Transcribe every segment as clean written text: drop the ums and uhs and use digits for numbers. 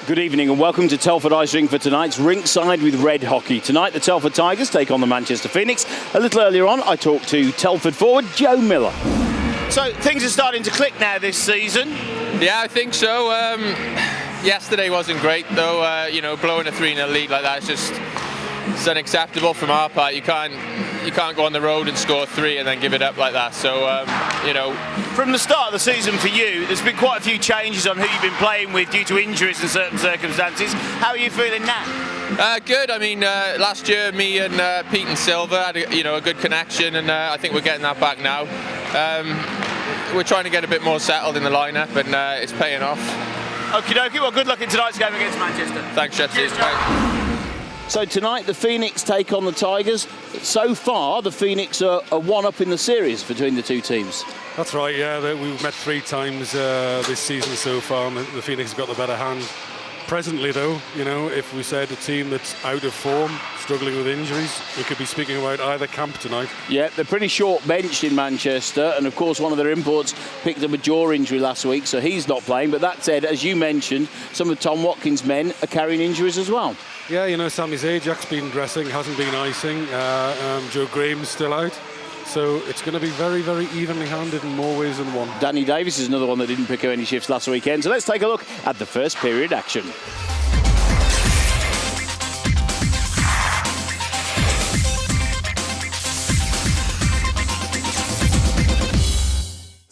Good evening and welcome to Telford Ice Rink for tonight's Rinkside with Red Hockey. Tonight the Telford Tigers take on the Manchester Phoenix. A little earlier on I talked to Telford forward Joe Miller. So things are starting to click now this season. Yeah, I think so. Yesterday wasn't great though. Blowing a 3-0 lead like that is just it's unacceptable from our part. You can't go on the road and score 3 and then give it up like that. So From the start of the season for you, there's been quite a few changes on who you've been playing with due to injuries and certain circumstances. How are you feeling now? Good. I mean, last year me and Pete and Silver had a good connection, and I think we're getting that back now. We're trying to get a bit more settled in the lineup, and it's paying off. Okie dokie. Well, good luck in tonight's game against Manchester. Thanks, Jesse. So tonight the Phoenix take on the Tigers. So far the Phoenix are one up in the series between the two teams. That's right, yeah. We've met 3 times this season so far, and the Phoenix have got the better hand. Presently though, if we said a team that's out of form, struggling with injuries, we could be speaking about either camp tonight. Yeah, they're pretty short benched in Manchester, and of course one of their imports picked up a jaw injury last week, so he's not playing. But that said, as you mentioned, some of Tom Watkins' men are carrying injuries as well. Yeah, Sammy Zajak's been dressing, hasn't been icing. Joe Graham's still out. So it's going to be very, very evenly handed in more ways than one. Danny Davis is another one that didn't pick up any shifts last weekend. So let's take a look at the first period action.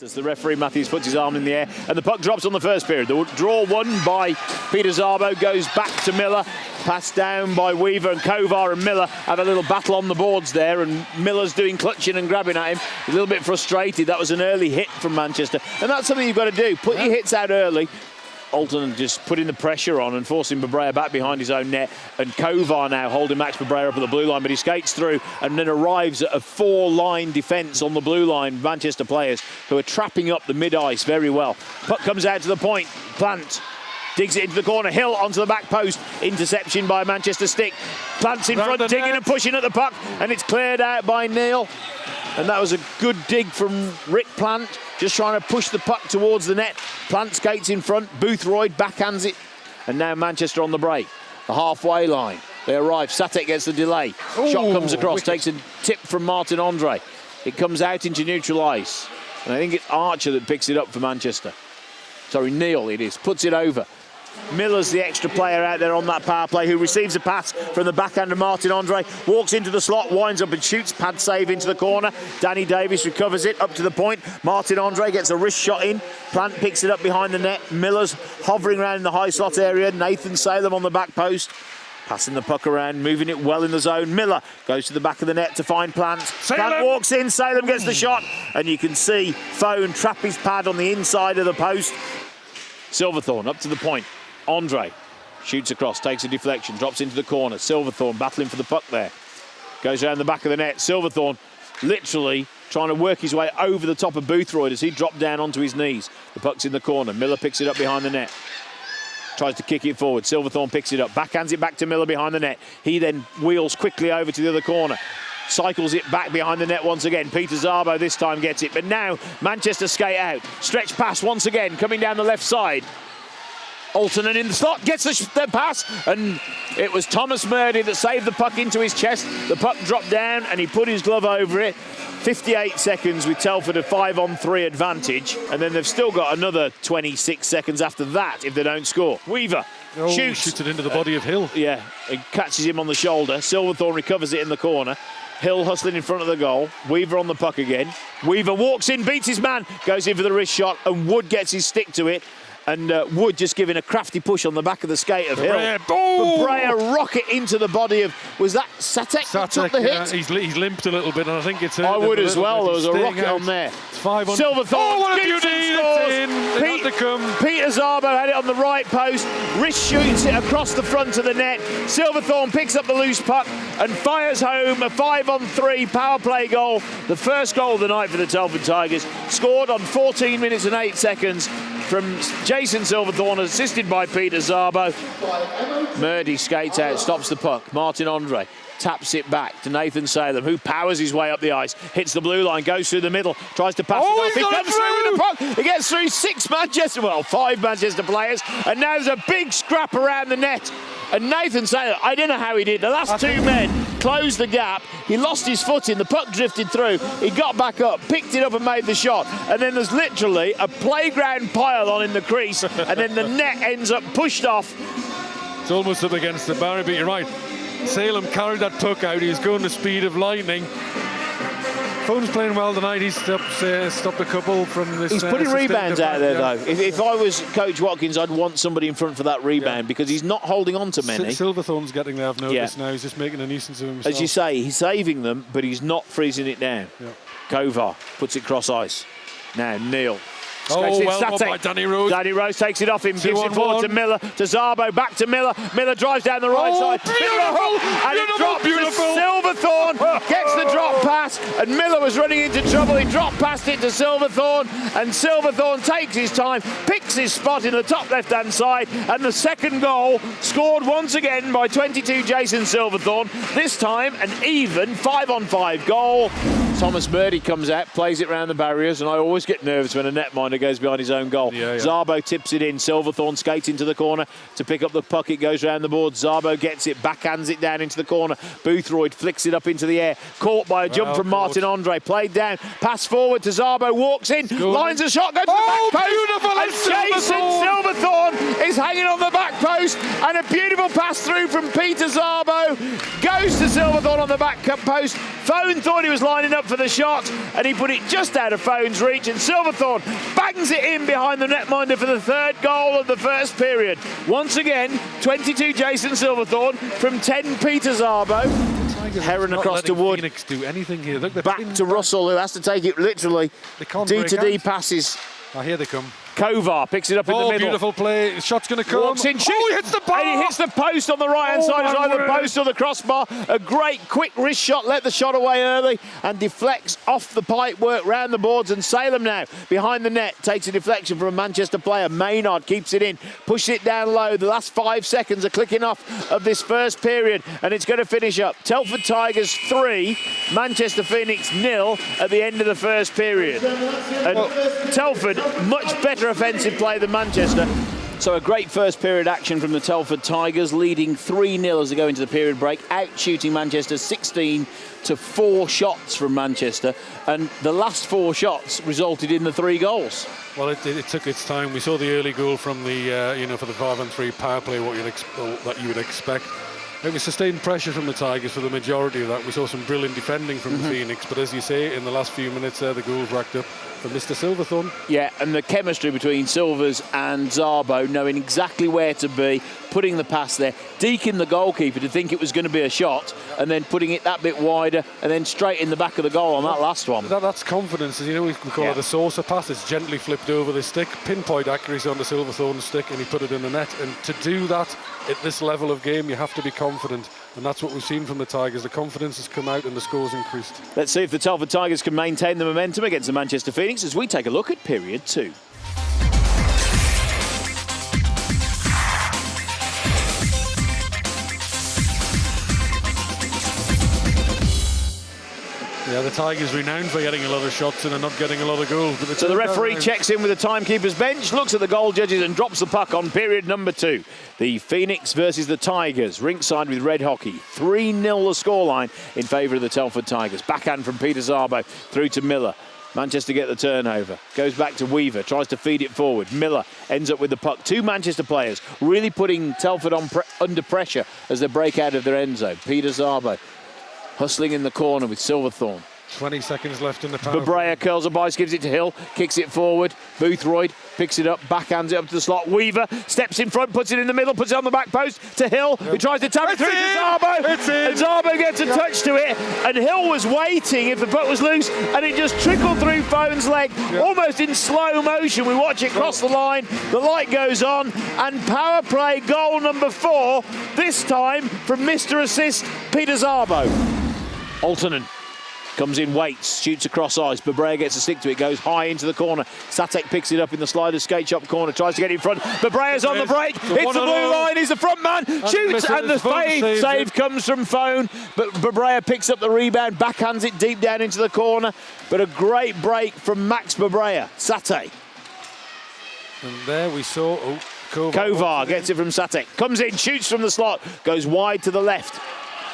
As the referee Matthews puts his arm in the air and the puck drops on the first period. The draw won by Peter Szabo goes back to Miller. Passed down by Weaver, and Kovar and Miller have a little battle on the boards there, and Miller's doing clutching and grabbing at him. A little bit frustrated. That was an early hit from Manchester, and that's something you've got to do. Put your hits out early. Alton just putting the pressure on and forcing Babrea back behind his own net, and Kovar now holding Max Babrea up at the blue line, but he skates through and then arrives at a 4-line defence on the blue line. Manchester players who are trapping up the mid-ice very well. Puck comes out to the point. Plant digs it into the corner. Hill onto the back post. Interception by Manchester stick. Plant's in front, digging and pushing at the puck, and it's cleared out by Neil. And that was a good dig from Rick Plant, just trying to push the puck towards the net. Plant skates in front. Boothroyd backhands it. And now Manchester on the break. The halfway line. They arrive. Satek gets the delay. Shot comes across. Wicked. Takes a tip from Martin Andre. It comes out into neutral ice. And I think it's Archer that picks it up for Manchester. Sorry, Neil it is. Puts it over. Miller's the extra player out there on that power play who receives a pass from the backhand of Martin Andre, walks into the slot, winds up and shoots, pad save into the corner. Danny Davis recovers it up to the point. Martin Andre gets a wrist shot in. Plant picks it up behind the net. Miller's hovering around in the high slot area. Nathan Salem on the back post, passing the puck around, moving it well in the zone. Miller goes to the back of the net to find Plant. Plant walks in, Salem gets the shot, and you can see Phone trap his pad on the inside of the post. Silverthorne up to the point. Andre shoots across, takes a deflection, drops into the corner. Silverthorne battling for the puck there. Goes around the back of the net. Silverthorne literally trying to work his way over the top of Boothroyd as he dropped down onto his knees. The puck's in the corner. Miller picks it up behind the net. Tries to kick it forward. Silverthorne picks it up. Backhands it back to Miller behind the net. He then wheels quickly over to the other corner. Cycles it back behind the net once again. Peter Szabo this time gets it. But now Manchester skate out. Stretch pass once again coming down the left side. Alton in the slot, gets the pass, and it was Thomas Murdy that saved the puck into his chest. The puck dropped down and he put his glove over it. 58 seconds with Telford a 5-on-3 advantage, and then they've still got another 26 seconds after that if they don't score. Weaver shoots it into the body of Hill. Yeah, it catches him on the shoulder. Silverthorne recovers it in the corner. Hill hustling in front of the goal. Weaver on the puck again. Weaver walks in, beats his man, goes in for the wrist shot, and Wood gets his stick to it. And Wood just giving a crafty push on the back of the skate of Hill. Babrea rocket into the body of, was that Satek that took the hit? He's limped a little bit, and I think it's I would as well. There was a rocket on there. It's 5 on. Silverthorne. What a beauty! It's in. Peter Szabo had it on the right post. Wrist shoots it across the front of the net. Silverthorne picks up the loose puck and fires home a 5-on-3 power play goal. The first goal of the night for the Telford Tigers. Scored on 14 minutes and 8 seconds. From Jason Silverthorne, assisted by Peter Szabo. Murdy skates out, stops the puck. Martin Andre taps it back to Nathan Salem, who powers his way up the ice, hits the blue line, goes through the middle, tries to pass it off. He comes through with the puck. He gets through 5 Manchester players, and now there's a big scrap around the net. And Nathan Salem, I don't know how he did. The last two men closed the gap. He lost his footing. The puck drifted through. He got back up, picked it up and made the shot. And then there's literally a playground pile-on in the crease, and then the net ends up pushed off. It's almost up against the barrier, but you're right. Salem carried that puck out. He was going the speed of lightning. Phone's playing well tonight. He's stopped a couple from this. He's putting rebounds out there, though. If I was Coach Watkins, I'd want somebody in front for that rebound because he's not holding on to many. Silverthorne's getting there, I've noticed now. He's just making a nuisance of himself. As you say, he's saving them, but he's not freezing it down. Yeah. Kovar puts it cross ice. Now Neil. Well done by Danny Rose. Danny Rose takes it off him, gives it forward to Miller, to Zarbo, back to Miller. Miller drives down the right side. And it drops to Silverthorne. Gets the drop pass, and Miller was running into trouble. He dropped past it to Silverthorne, and Silverthorne takes his time, picks his spot in the top left-hand side, and the second goal scored once again by 22 Jason Silverthorne. This time an even 5-on-5 goal. Thomas Murdy comes out, plays it round the barriers, and I always get nervous when a netminder goes behind his own goal. Zarbo tips it in. Silverthorne skates into the corner to pick up the puck. It goes round the board. Zarbo gets it, backhands it down into the corner. Boothroyd flicks it up into the air. Caught by a jump from Martin Andre. Played down. Pass forward to Zarbo. Walks in. Lines a shot. Goes to the back post. And Jason Silverthorne is hanging on the back post. And a beautiful pass through from Peter Zarbo. Goes to Silverthorne on the back post. Phone thought he was lining up for the shot, and he put it just out of Phone's reach, and Silverthorne bangs it in behind the netminder for the third goal of the first period. Once again, 22 Jason Silverthorne from 10 Peter Zarbo. Heron across to Wood. Phoenix do anything here. Look, back to Russell, who has to take it literally. D-to-D passes. Here they come. Kovar picks it up in the middle. Beautiful play. Shot's going to come. Walks in, he hits the bar. And he hits the post on the right-hand side. It's either the post or the crossbar. A great quick wrist shot. Let the shot away early and deflects off the pipe work round the boards. And Salem now behind the net takes a deflection from a Manchester player. Maynard keeps it in, pushes it down low. The last 5 seconds are clicking off of this first period, and it's going to finish up. Telford Tigers 3, Manchester Phoenix 0 at the end of the first period. And Telford much better offensive play than Manchester. So a great first period action from the Telford Tigers, leading 3-0 as they go into the period break, out-shooting Manchester 16 to 4 shots from Manchester, and the last 4 shots resulted in the 3 goals. Well, it took its time. We saw the early goal from the for the 5-on-3 power play, that you would expect. It was sustained pressure from the Tigers for the majority of that. We saw some brilliant defending from the Phoenix, but as you say, in the last few minutes the goals racked up for Mr. Silverthorne. Yeah, and the chemistry between Silvers and Zarbo, knowing exactly where to be, putting the pass there, deking the goalkeeper to think it was going to be a shot, and then putting it that bit wider, and then straight in the back of the goal on that last one. That's confidence. As you know, we call it a saucer pass. It's gently flipped over the stick, pinpoint accuracy on the Silverthorne stick, and he put it in the net. And to do that at this level of game, you have to be confident. And that's what we've seen from the Tigers. The confidence has come out and the scores increased. Let's see if the Telford Tigers can maintain the momentum against the Manchester Phoenix as we take a look at period 2. Yeah, the Tigers renowned for getting a lot of shots and not getting a lot of goals. But so the referee checks in with the timekeeper's bench, looks at the goal judges and drops the puck on period number 2. The Phoenix versus the Tigers. Rinkside with red hockey. 3-0 the scoreline in favour of the Telford Tigers. Backhand from Peter Zarbo through to Miller. Manchester get the turnover. Goes back to Weaver, tries to feed it forward. Miller ends up with the puck. 2 Manchester players really putting Telford under pressure as they break out of their end zone. Peter Zarbo hustling in the corner with Silverthorne. 20 seconds left in the power. Babrea curls up ice, gives it to Hill, kicks it forward. Boothroyd picks it up, backhands it up to the slot. Weaver steps in front, puts it in the middle, puts it on the back post to Hill, who tries to tap it through to Zarbo. And Zarbo gets a touch to it, and Hill was waiting if the puck was loose, and it just trickled through Phone's leg, almost in slow motion. We watch it cross the line, the light goes on, and power play goal number 4, this time from Mr. Assist, Peter Zarbo. Altonen Comes in, waits, shoots across ice. Babrea gets a stick to it, goes high into the corner. Satek picks it up in the sliders skate shop corner, tries to get in front. Babrea's on the break, hits the blue line, he's the front man, shoots, and the save comes from Phone. But Babrea picks up the rebound, backhands it deep down into the corner. But a great break from Max Babrea. Sate. And there we saw Kovar gets it from Satek. Comes in, shoots from the slot, goes wide to the left.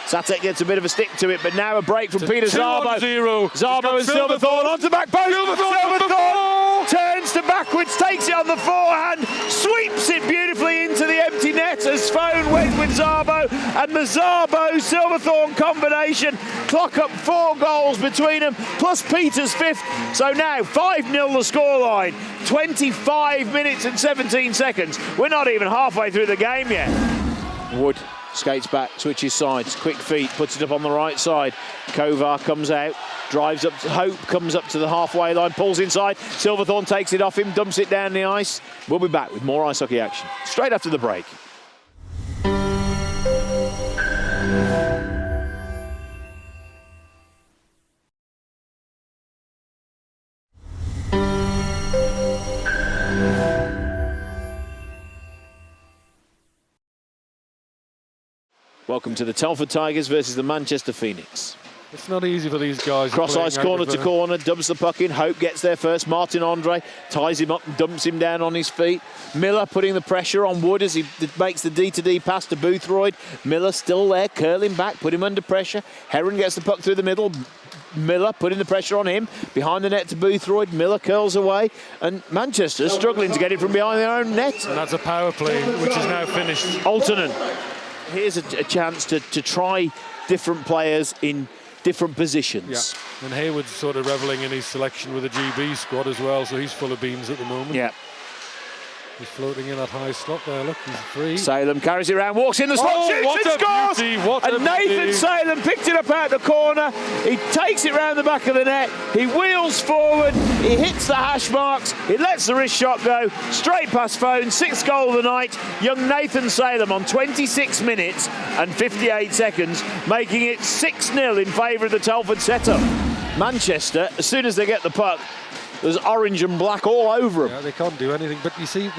Satek gets a bit of a stick to it, but now a break from Peter Szabo. Szabo and Silverthorne onto back post. Silverthorne turns to backwards, takes it on the forehand, sweeps it beautifully into the empty net as Phone went with Szabo, and the Szabo-Silverthorne combination clock up 4 goals between them, plus Peter's 5th. So now 5-0 the scoreline, 25 minutes and 17 seconds. We're not even halfway through the game yet. Wood skates back, switches sides, quick feet, puts it up on the right side. Kovar comes out, drives up, Hope comes up to the halfway line, pulls inside. Silverthorne takes it off him, dumps it down the ice. We'll be back with more ice hockey action straight after the break. Welcome to the Telford Tigers versus the Manchester Phoenix. It's not easy for these guys. Cross ice, corner to corner, dubs the puck in. Hope gets there first. Martin Andre ties him up and dumps him down on his feet. Miller putting the pressure on Wood as he makes the D-to-D pass to Boothroyd. Miller still there, curling back, put him under pressure. Heron gets the puck through the middle. Miller putting the pressure on him. Behind the net to Boothroyd. Miller curls away. And Manchester struggling to get it from behind their own net. And that's a power play, which is now finished. Altonen. Here's a chance to try different players in different positions. Yeah. And Hayward's sort of revelling in his selection with the GB squad as well, so he's full of beans at the moment. Yeah. He's floating in that high slot there. Look, he's free. Salem carries it around, walks in the slot, shoots and scores! And Nathan Salem picked it up out the corner. He takes it round the back of the net. He wheels forward. He hits the hash marks. He lets the wrist shot go. Straight past Phone. 6th goal of the night. Young Nathan Salem on 26 minutes and 58 seconds, making it 6-0 in favour of the Telford setup. Manchester, as soon as they get the puck, there's orange and black all over them. Yeah, they can't do anything. But you see,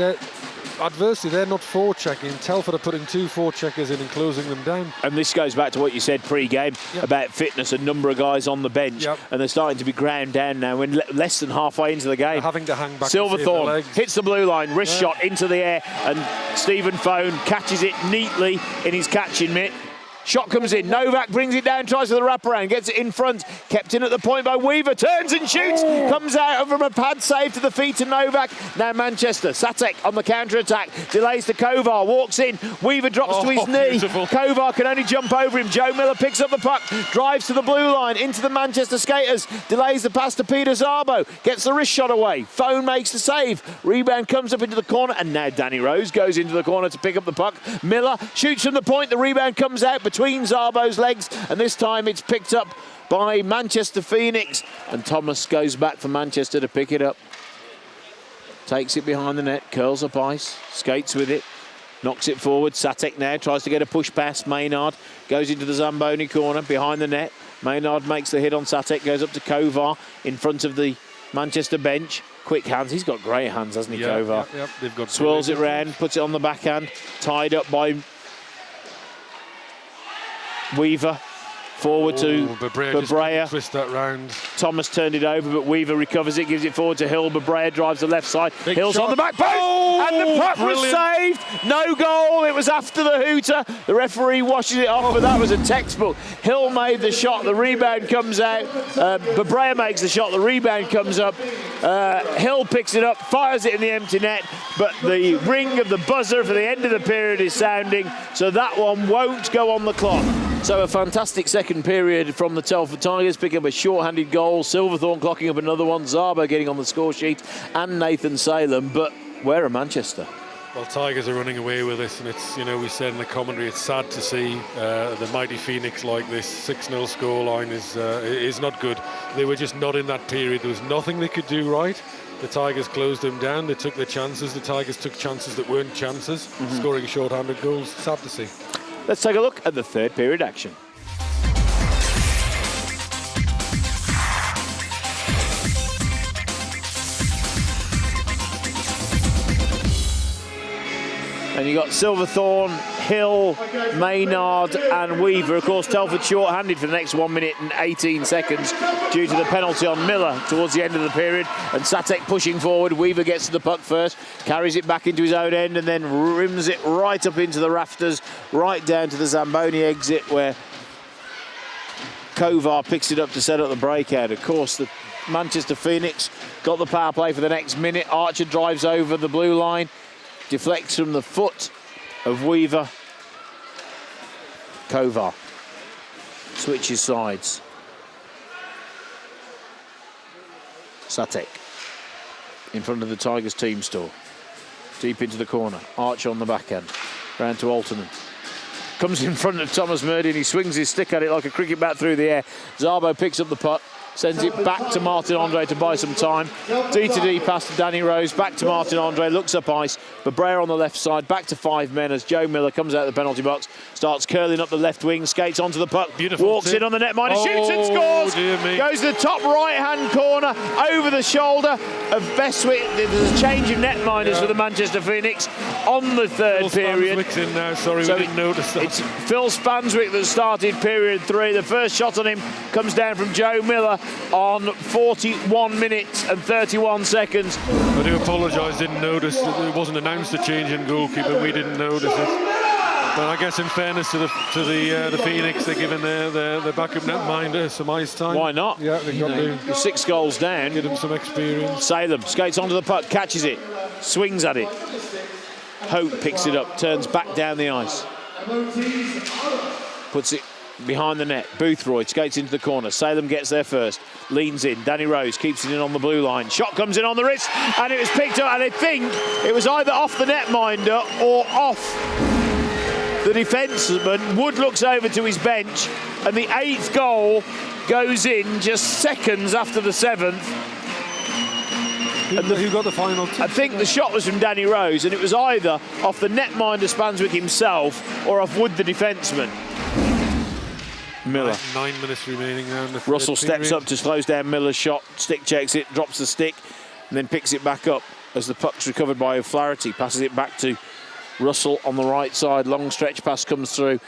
adversely, they're not forechecking. Telford are putting 2 forecheckers in and closing them down. And this goes back to what you said pre-game about fitness, a number of guys on the bench. And they're starting to be ground down now. We're less than halfway into the game. They're having to hang back. Silverthorne hits the blue line, wrist shot into the air, and Stephen Phone catches it neatly in his catching mitt. Shot comes in, Novak brings it down, tries for the wraparound, gets it in front, kept in at the point by Weaver, turns and shoots, comes out from a pad save to the feet of Novak. Now Manchester, Satek on the counter-attack, delays to Kovar, walks in, Weaver drops to his knee, Kovar can only jump over him, Joe Miller picks up the puck, drives to the blue line, into the Manchester skaters, delays the pass to Peter Szabo, gets the wrist shot away, Phone makes the save, rebound comes up into the corner, and now Danny Rose goes into the corner to pick up the puck. Miller shoots from the point, the rebound comes out between Szarbo's legs, and this time it's picked up by Manchester Phoenix, and Thomas goes back for Manchester to pick it up. Takes it behind the net, curls up ice, skates with it, knocks it forward. Satek now tries to get a push past Maynard, goes into the Zamboni corner behind the net. Maynard makes the hit on Satek, goes up to Kovar in front of the Manchester bench. Quick hands, he's got great hands, hasn't he, Kovar? They've got swirls it round, puts it on the backhand, tied up by Weaver, forward to Babrea. Twist that round. Thomas turned it over, but Weaver recovers it, gives it forward to Hill. Babrea drives the left side. Big Hill's shot. on the back post, and the puck was saved. No goal. It was after the hooter. The referee washes it off, but that was a textbook. Hill made the shot. The rebound comes out. Babrea makes the shot. The rebound comes up. Hill picks it up, fires it in the empty net, but the ring of the buzzer for the end of the period is sounding, so that one won't go on the clock. So a fantastic second period from the Telford Tigers, picking up a short-handed goal. Silverthorne clocking up another one. Szabo getting on the score sheet, and Nathan Salem. But where are Manchester? Well, Tigers are running away with this, and it's, you know, we said in the commentary, it's sad to see the mighty Phoenix like this. 6-0 scoreline is not good. They were just not in that period. There was nothing they could do right. The Tigers closed them down. They took their chances. The Tigers took chances that weren't chances, scoring short-handed goals. Sad to see. Let's take a look at the third period action. And you got Silverthorne, Hill, Maynard and Weaver. Of course, Telford short-handed for the next 1 minute and 18 seconds due to the penalty on Miller towards the end of the period. And Satek pushing forward. Weaver gets to the puck first, carries it back into his own end and then rims it right up into the rafters, right down to the Zamboni exit where Kovar picks it up to set up the breakout. Of course, the Manchester Phoenix got the power play for the next minute. Archer drives over the blue line, deflects from the foot of Weaver. Kovar switches sides. Satek in front of the Tigers team store. Deep into the corner. Archer on the backhand. Round to Altonen. Comes in front of Thomas Murdy and he swings his stick at it like a cricket bat through the air. Zarbo picks up the puck. Sends it back to Martin Andre to buy some time. D to D pass to Danny Rose. Back to Martin Andre. Looks up ice. Brebrea on the left side. Back to 5 men as Joe Miller comes out of the penalty box. Starts curling up the left wing. Skates onto the puck. Beautiful walks tip. in on the netminder. Shoots and scores. Goes to the top right-hand corner. Over the shoulder of Bestwick. There's a change of netminders for the Manchester Phoenix on the third period. Spanswick's in now. Sorry, So we didn't notice that. It's Phil Spanswick that started period 3. The first shot on him comes down from Joe Miller on 41 minutes and 31 seconds. I do apologise, didn't notice. It wasn't announced a change in goalkeeper. We didn't notice it. But I guess in fairness to the Phoenix, they're giving their backup netminder some ice time. Why not? Yeah, they've got to 6 goals down. give them some experience. Salem skates onto the puck, catches it, swings at it. Hope picks it up, turns back down the ice. Puts it behind the net. Boothroyd skates into the corner. Salem gets there first. Leans in. Danny Rose keeps it in on the blue line. Shot comes in on the wrist and it was picked up. And I think it was either off the netminder or off the defenseman. Wood looks over to his bench and the 8th goal goes in just seconds after the 7th. Who got the final tip? I think the shot was from Danny Rose and it was either off the netminder Spanswick himself or off Wood the defenseman. Miller. 9 minutes remaining now. Russell steps up to close down Miller's shot, stick checks it, drops the stick and then picks it back up as the puck's recovered by O'Flaherty, passes it back to Russell on the right side. Long stretch pass comes through.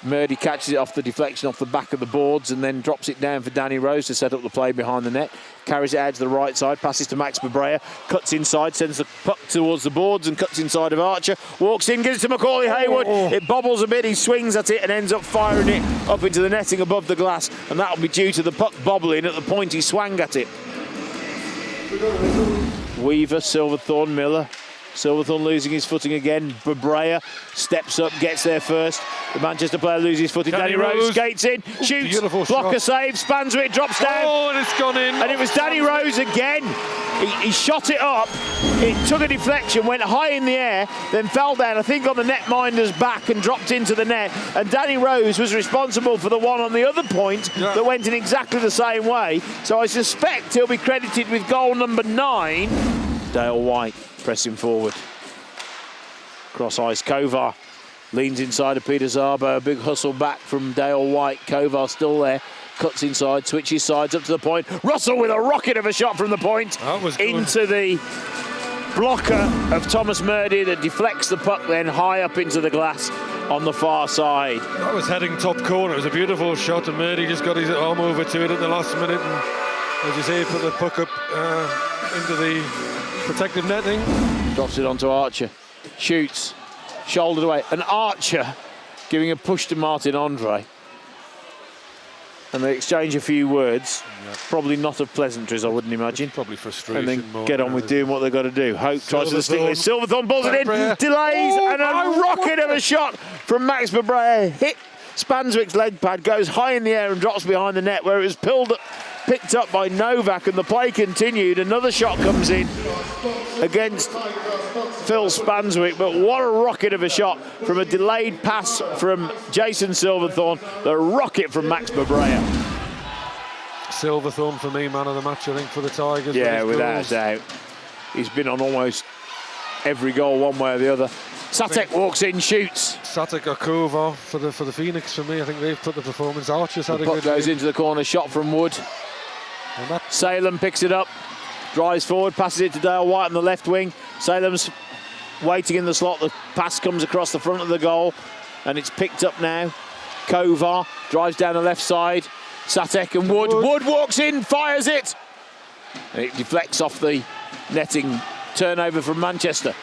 Murdy catches it off the deflection off the back of the boards and then drops it down for Danny Rose to set up the play behind the net. Carries it out to the right side, passes to Max Brebrea, cuts inside, sends the puck towards the boards and cuts inside of Archer. Walks in, gives it to Macaulay Haywood. It bobbles a bit, he swings at it and ends up firing it up into the netting above the glass. And that'll be due to the puck bobbling at the point he swung at it. Weaver, Silverthorne, Miller. Silverthorne losing his footing again. Brebrea steps up, gets there first. The Manchester player loses his footing. Danny Rose skates in, shoots, blocker save, Spanswick drops down. Oh, and it's gone in. And it was Danny Rose again. He shot it up. It took a deflection, went high in the air, then fell down, I think on the netminder's back and dropped into the net. And Danny Rose was responsible for the one on the other point that went in exactly the same way. So I suspect he'll be credited with goal number 9. Dale White pressing forward. Cross ice, Kovar leans inside of Peter Zarbo. A big hustle back from Dale White. Kovar still there. Cuts inside, switches sides up to the point. Russell with a rocket of a shot from the point into the blocker of Thomas Murdy that deflects the puck then high up into the glass on the far side. That was heading top corner. It was a beautiful shot and Murdy just got his arm over to it at the last minute and, as you say, put the puck up into the protective netting. Drops it onto Archer. Shoots. Shouldered away. And Archer giving a push to Martin Andre. And they exchange a few words. Yeah. Probably not of pleasantries, I wouldn't imagine. It's probably frustration. And then get on with doing what they've got to do. Hope tries to stick with Silverthorne, pulls it in, delays, and a rocket of a shot from Max Brebrea. Hit Spanswick's leg pad, goes high in the air and drops behind the net where it was picked up by Novak and the play continued. Another shot comes in against Phil Spanswick, but what a rocket of a shot from a delayed pass from Jason Silverthorne. The rocket from Max Brebrea. Silverthorne for me, man of the match, I think, for the Tigers. Yeah, without a doubt. He's been on almost every goal one way or the other. Satek walks in, shoots. Satek or Kovar for the Phoenix for me. I think they've put the performance. Archer's had a good goes game. into the corner, shot from Wood. Salem picks it up, drives forward, passes it to Dale White on the left wing. Salem's waiting in the slot. The pass comes across the front of the goal, and it's picked up now. Kovar drives down the left side. Satek and Wood. Wood walks in, fires it. And it deflects off the netting. Turnover from Manchester.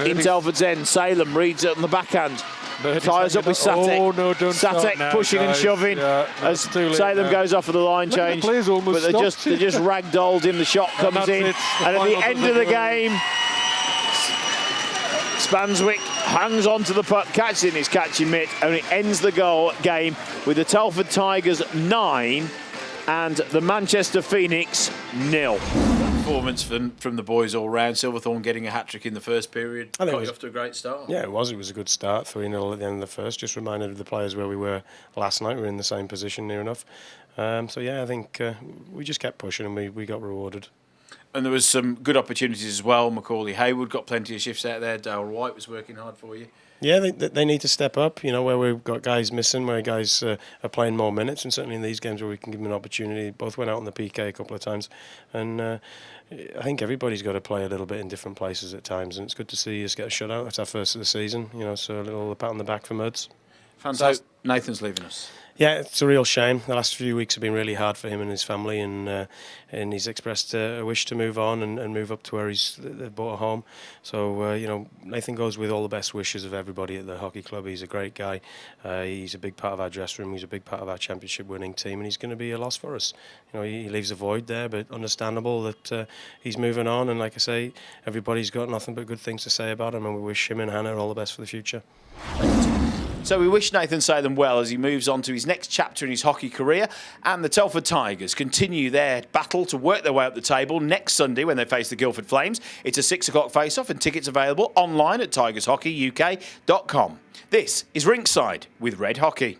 In Telford's end, Salem reads it on the backhand. Ties up with Satek. Oh, no, don't Satek now, pushing guys. and shoving as Salem goes off for the line change. The but they're just ragdolled in. The shot comes in, and at the end of the game, Spanswick hangs on to the puck, catches in his catching mitt, and it ends the game with the Telford Tigers 9 and the Manchester Phoenix 0. Performance from the boys all round. Silverthorne getting a hat-trick in the first period. I think got you off to a great start. Yeah, it was a good start. 3-0 at the end of the first. Just reminded the players where we were last night. We were in the same position near enough. So yeah, I think we just kept pushing and we got rewarded. And there was some good opportunities as well. Macaulay Hayward got plenty of shifts out there. Dale White was working hard for you. Yeah, they need to step up, you know, where we've got guys missing, where guys are playing more minutes, and certainly in these games where we can give them an opportunity. Both went out on the PK a couple of times, and I think everybody's got to play a little bit in different places at times, and it's good to see us get a shutout. That's our first of the season, you know, so a little pat on the back for Muds. Fantastic. So, Nathan's leaving us. Yeah, it's a real shame. The last few weeks have been really hard for him and his family, and he's expressed a wish to move on and move up to where they've bought a home. So, you know, Nathan goes with all the best wishes of everybody at the hockey club. He's a great guy. He's a big part of our dressing room. He's a big part of our championship winning team, and he's going to be a loss for us. You know, he leaves a void there, but understandable that he's moving on. And like I say, everybody's got nothing but good things to say about him, and we wish him and Hannah all the best for the future. So we wish Nathan Salem well as he moves on to his next chapter in his hockey career. And the Telford Tigers continue their battle to work their way up the table next Sunday when they face the Guildford Flames. It's a 6 o'clock face-off and tickets available online at tigershockeyuk.com. This is Rinkside with Red Hockey.